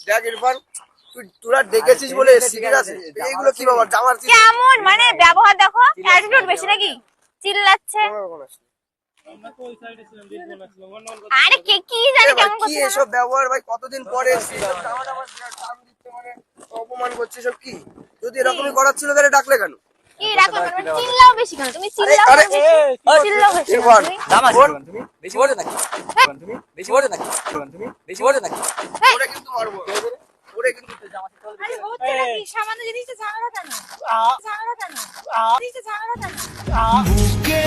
দেখ ইরফান, তোরা দেখেছিস বলে এসেছিস, ঠিক আছে? এইগুলো কি বাবা জামার কেমন মানে ব্যবহার দেখো, অ্যাটিটিউড বেশি নাকি? চিল্লাচ্ছে। আরে কে কি জানে কেমন কি এসব ব্যবহার ভাই? কতদিন পরে এসেছিস, জামাটা আমার টান দিচ্ছে, মানে অপমান করছিস সব কি? যদি এরকমই করার ছিল তাহলে ডাকলে কেন? কি রাখো মানে চিল্লাও বেশি কেন তুমি? চিল্লাও বেশি, চিল্লাও বেশি ইরফান জামা তুমি বেশি বড় নাকি? তুমি বেশি বড় নাকি? তুমি বেশি বড় নাকি? ওরে কিন্তু মারবো, ওরে কিন্তু জামা। আরে হচ্ছে নাকি সামান্য জিনিসটা ঝামেলা কেন? ঝামেলা কেন? জিনিসটা ঝামেলা কেন? বুকে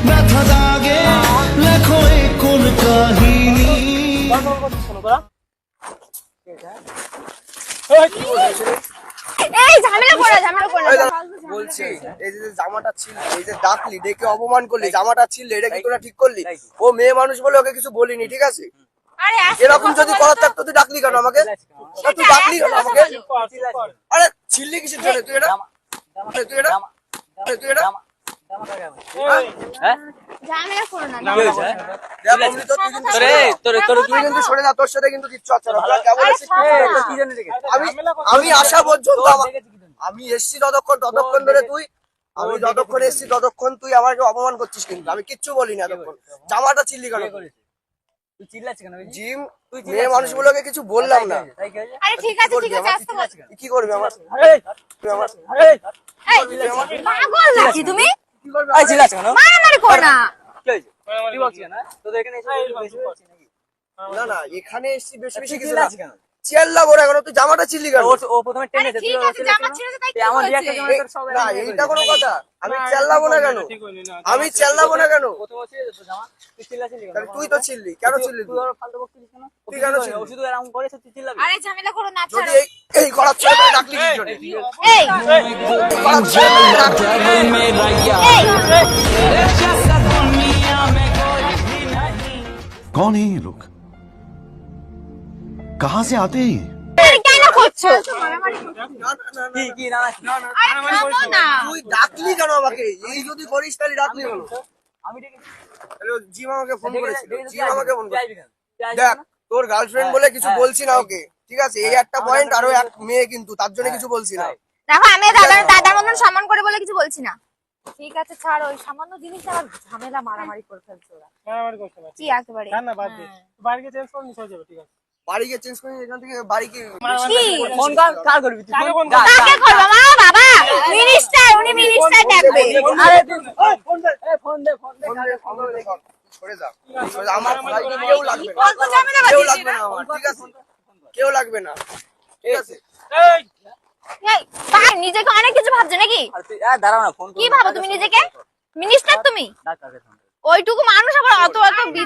ব্যথা দাগে লেখো কোন কাহিনী। এই ঝামেলা করে না। বলছি এই যে জামাটা ছিল, এই যে ডাকলি, ডেকে অপমান করলি, জামাটা ছিল, এটা কি তোরা ঠিক করলি? ও মেয়ে মানুষ বলে ওকে কিছু বলিনি, ঠিক আছে? আরে এরকম যদি করার থাকতো তুই ডাকলি কেন আমাকে? তুই ডাকলি কেন আমাকে? আরে ছিললি কিসের জন্য তুই এটা? তুই এটা তুই এটা ঝামেলা করো না। তুই কিন্তু সরে যা, তোর সাথে কিন্তু কিচ্ছু হচ্ছে না। কেমন আছিস? আমি আসা পর্যন্ত আমি এসছি ততক্ষণ ধরে তুই, আমি যতক্ষণ এসছি ততক্ষণ তুই আমাকে অপমান করছিস, কিন্তু আমি কিচ্ছু বলিনি এতক্ষণ। জামাটা ছিললি কেন? জিম মেয়ে মানুষগুলোকে কিছু বললাম না। আরে ঠিক আছে ঠিক আছে, আসতে বল। কি করবি আমার? এই পাগল নাকি তুমি? এই চিল্লাছ কেন? মারামারি করো না। কি হইছে? কি বলছিস না? তোদের এখানে এসে বেশি বলছিস নাকি? না না, এখানে এসছি বেশি বেশি কিছু না। চিল্লাছ কেন? চিল্লাবো না কেন? তুই জামাটা ছিললি কেন? ও প্রথমে টেনে দে, ঠিক আছে জামা ছেড়ে তাই কি আমার হয়েছে? রিয়াকশন তোর সব না এইটা কোনো কথা? আমি চিল্লাবো না কেন? আমি চিল্লাবো না কেন? প্রথমে ছিল তো জামা, তুই চিল্লাছিলি কেন? তাহলে তুই তো ছিললি, কেন ছিললি তুই তুই? আর ফালতু বকছিস কেন? তুই কেন ছিললি? ও শুধু এরকম করেছে, তুই চিল্লাবি? আরে ঝামেলা করো না, যদি ছাড়ো। এই করার ছিল তাহলে ডাকলি কি জন্য? এই করার ছিল তাহলে ডাকলি। कौन है ये लोग? कहां से आते हैं? এই কেন করছো? কি কি না আরে থামো না। তুই ডাকলি কেন আমাকে? এই যদি করিস তাহলে ডাকলি কেন? আমি ডেকেছি। হ্যালো, জিম আমাকে ফোন করেছিল, জিম যাইবি আমাকে কেন? ফোন যাইবি করেছিল। কেন? দেখ তোর গার্লফ্রেন্ড বলে কিছু হ্যাঁ, বলছি না ওকে, ঠিক আছে? এই একটা পয়েন্ট, আরো এক মেয়ে কিন্তু, তার জন্য কিছু বলছি না। দেখো আমি দাদার মতন সম্মান করে বলে কিছু বলছি না। ঠিক আছে ছাড়ো, ওই সামান্য জিনিস আবার ঝামেলা মারামারি করে ফেলছো ওরা। কি একেবারে বাড়ি গিয়ে চেঞ্জ করে এখান থেকে বাড়ি কি? কি ফোন কার করবি তুই? ফোন কাকে করবো? মা বাবা মিনিস্টার, উনি মিনিস্টার ডাকবে। আরে তুই ফোন দে, ফোন দে। সরে যা, সরে যা, আমার বাড়িতে কেউ লাগবে না, অল্প ঝামেলা কেউ বাঁধিয়েছি লাগবে না। না আমার, ঠিক আছে? কেউ লাগবে না, ঠিক আছে? এই ভাই নিজেকে অনেক কিছু ভাবছো নাকি? আর তুই দাঁড়াও না, ফোন কি ভাবো তুমি নিজেকে? মিনিস্টার তুমি? ডাক কাকে ফোন? ওইটুকু মানুষ আবার অত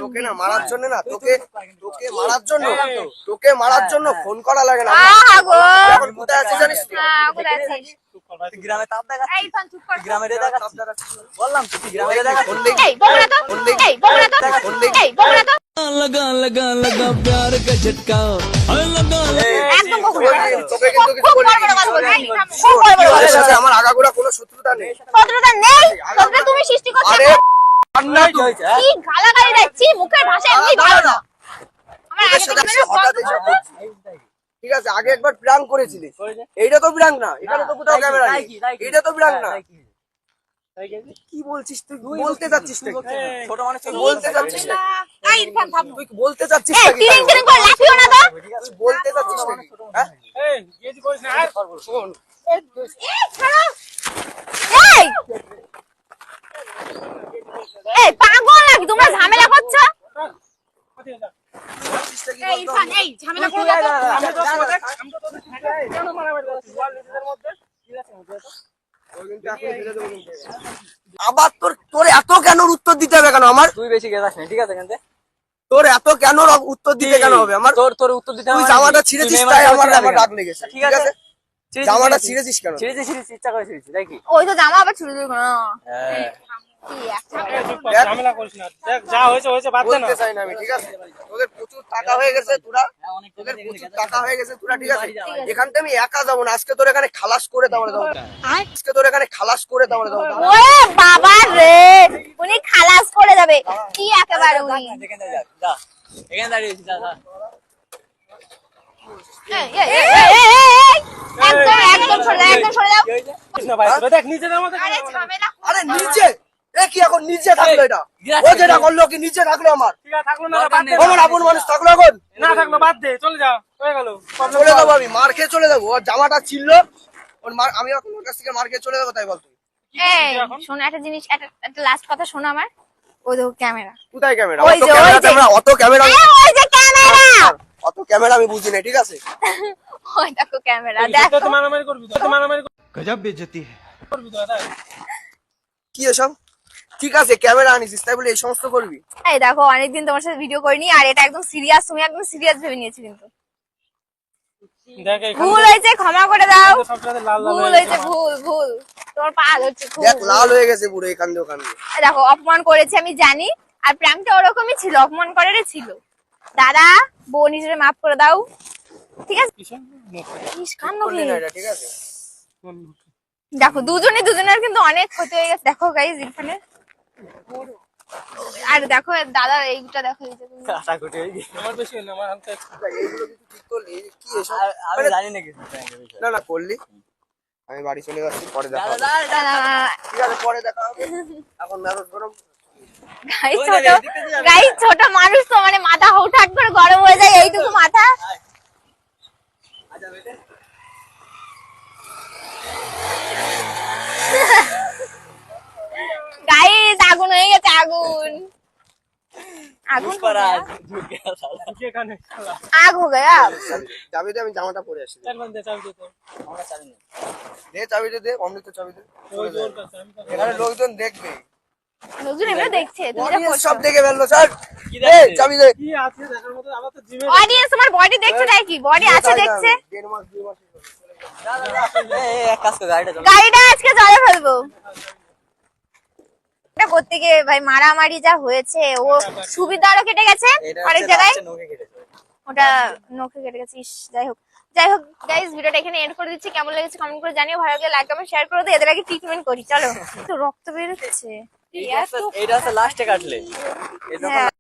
তোকে না মারার জন্য না, তোকে মারার জন্য ফোন করা লাগে না। আহা গো। এখন কোথায় আছিস জানিস তুই? কোথায় আছিস? তুই গ্রামে তাপ দেখাচ্ছিস? এই ফোন চুপ কর। গ্রামে রে দেখাচ্ছিস? বললাম তো তুই গ্রামে রে দেখাচ্ছিস? এই বকো না তো। এই বকো না তো। এই বকো না তো। लगा लगा लगा प्यार का झटका लगा একদম বকো না। তোকে কিন্তু কিছু খুব বলিনি। বড় বড় কথা বলছিস। খুব বড় বড় তোর কথা সাথে আমার আগাগোড়া কোনো শত্রুতা নেই। শত্রুতা নেই? শত্রুতা তুমি সৃষ্টি করছো। আরে কান্না কি হয়েছে? কি গালাগালি দিচ্ছি, মুখের ভাষা এমনি ভালো না। আমার আগে সাথে থেকে হঠাৎ এসে বলছিস। ঠিক আছে, আগে একবার প্র্যাঙ্ক করেছিলিস, এইটা তো প্র্যাঙ্ক না, এখানে তো কোথাও ক্যামেরা নেই, এইটা তো প্র্যাঙ্ক না। কি বলছিস তুই? বলতে যাচ্ছিস নাকি? ছোট মানুষ বলতে যাচ্ছিস নাকি? এই ইরফান থাম। তুই বলতে যাচ্ছিস এই নাকি? তিরিং তিরিং করে লাফিও না তো। তুই বলতে যাচ্ছিস নাকি? হ্যাঁ শোন, এই ছাড়ো। এই এই পাগল নাকি তোমরা? ঝামেলা করছো? বলছিস নাকি এই বলতো? ইরফান এই ঝামেলা করো না তো। আবার তোর এত কেন উত্তর দিতে হবে কেন আমার? তুই বেশি গেছাস না, ঠিক আছে? কেন তোর এত কেন উত্তর দিতে কেন হবে আমার? তোর উত্তর দিতে তুই হবে। জামাটা ছিঁড়েছিস তাই আমার রাগ লেগেছে, ঠিক আছে? জামাটা ছিঁড়েছিস কেন? ছিঁড়েছিস ইচ্ছা করে ছিঁড়েছিস, তাই কি? ওই তো জামা আবার ছুড়ে দিল না। হ্যাঁ। কি একটা বলতে চাই না আমি, ঠিক আছে? তোদের প্রচুর টাকা হয়ে গেছে তোরা, তোদের প্রচুর টাকা হয়ে গেছে তোরা, ঠিক আছে? এখান থেকে আমি একা যাবো না, আজকে তোর এখানে খালাস করে দেবো। আজকে তোর এখানে খালাস করে দেবো। ওরে বাবা রে, উনি খালাস করে যাবে কি একেবারে উনি। এখানে দাঁড়িয়ে যা, এখানে দাঁড়িয়ে যা। এই, এই, এই, এই, এই, এই, একদম একদম সরে যাও, একদম সরে যাও। কৃষ্ণ ভাই তোরা দেখ নিচেদের মধ্যে আরে ঝামেলা আরে নিচে এ কি এখন নিচে থাকলো এটা বিরাট ও যেটা করলো কি নিচে থাকলো আমার ঠিক আছে থাকলো না বাদ দে আমার আপন মানুষ থাকলো এখন না থাকলো বাদ দে চলে যা হয়ে গেল চলে যাবো আমি মার খেয়ে চলে যাবো ওর জামাটা ছিল ওর মার আমি এখন ওর কাছ থেকে মার খেয়ে চলে যাবো তাই বল তুই এই শোনো একটা জিনিস, একটা লাস্ট কথা শোনো আমার। ওই দেখো ক্যামেরা, কোথায় ক্যামেরা ওই অত যে, ক্যামেরা ওই যে। ক্যামেরা অত ক্যামেরা ওই যে ক্যামেরা, অত ক্যামেরা আমি বুঝি না ঠিক আছে ওই দেখো ক্যামেরা, দেখো। তো মারামারি করবি তো মারামারি गजब बेइज्जती है করবি তো দাদা কি এসব ঠিক আছে ক্যামেরা আনিস তাই বলে এই সমস্ত করবি এই দেখো অনেকদিন তোমার সাথে ভিডিও করিনি, আর এটা একদম সিরিয়াস, তুমি একদম সিরিয়াস ভেবে নিয়েছি কিন্তু। দেখ এই ভুল হয়েছে, ক্ষমা করে দাও। সবটাতে লাল লাল ভুল হয়েছে, ভুল ভুল, তোমার পা ধরছে খুব। দেখ লাল হয়ে গেছে পুরো এখান দিয়ে ওখান দিয়ে এই দেখো অপমান করেছে আমি জানি, আর প্র্যাঙ্কটা ওরকমই ছিল, অপমান করারই ছিল। দাদা বউ নিজের মাফ করে দাও, ঠিক আছে? ইস, কান্না করলি না কি? এটা ঠিক আছে দেখো দুজনের কিন্তু অনেক ক্ষতি হয়ে গেছে। দেখো গাইস এখানে, আর দেখো দাদা এইটা দেখো, এই যে তুমি। কাটাকুটি হয়ে গেছে। আমার বেশি হলো আমার হালকা এইগুলো কিছু ঠিক করলি এই যে কি এসব আমি জানি না কিছু prank এর বিষয়ে। না না করলি আমি বাড়ি চলে যাচ্ছি পরে দেখা হবে দাদা, ঠিক আছে পরে দেখা হবে এখন মেজাজ গরম গাইস ছোট মানুষ তো, মানে মাথা হুটহাট করে গরম হয়ে যায়, এইটুকু মাথা। আচ্ছা বেটে গাইস আগুন হয়ে গেছে, আগুন আগুন हो পরা गया। ঝুক গয়া সালা কি এখানে শালা आग हो गया। যাবি দে আমি জামাটা পরে আসি চার বান্দে চাবি দে তো আমরা জানি না দে চাবি দে অমৃত চাবি দে ওই জোর করছে আমি তো এখানে লোকজন দেখবে লোকজন এমনি দেখছে, তুমি যা Audience করছো। সব দেখে ফেললো স্যার কি এই দেখছে? চাবি দে কি আছে দেখার মতো আমার তো জিমে অডিয়েন্স তোমার বডি দেখছে নাকি? বডি আছে দেখছে। 1.5 মাস 2 মাস এই এক কাজ কর গাড়িটা চলো গাড়িটা আজকে জলে ফেলবো। এটা করতে গিয়ে ভাই মারামারি যা হয়েছে, ও সুবিধারও কেটে গেছে এটা অনেক হচ্ছে জায়গায়, লাস্টে নখে কেটেছে ওটা নখে কেটে গেছে। ইস, যাই হোক গাইস ভিডিওটা এখানে এন্ড করে দিচ্ছি। কেমন লেগেছে কমেন্ট করে জানিও, ভালো লাগলে লাইক কমেন্ট শেয়ার করে দিও। এদের আগে ট্রিটমেন্ট করি, চলো। তো রক্ত বেরোচ্ছে এইটা হচ্ছে লাস্টে কাটলে হ্যাঁ।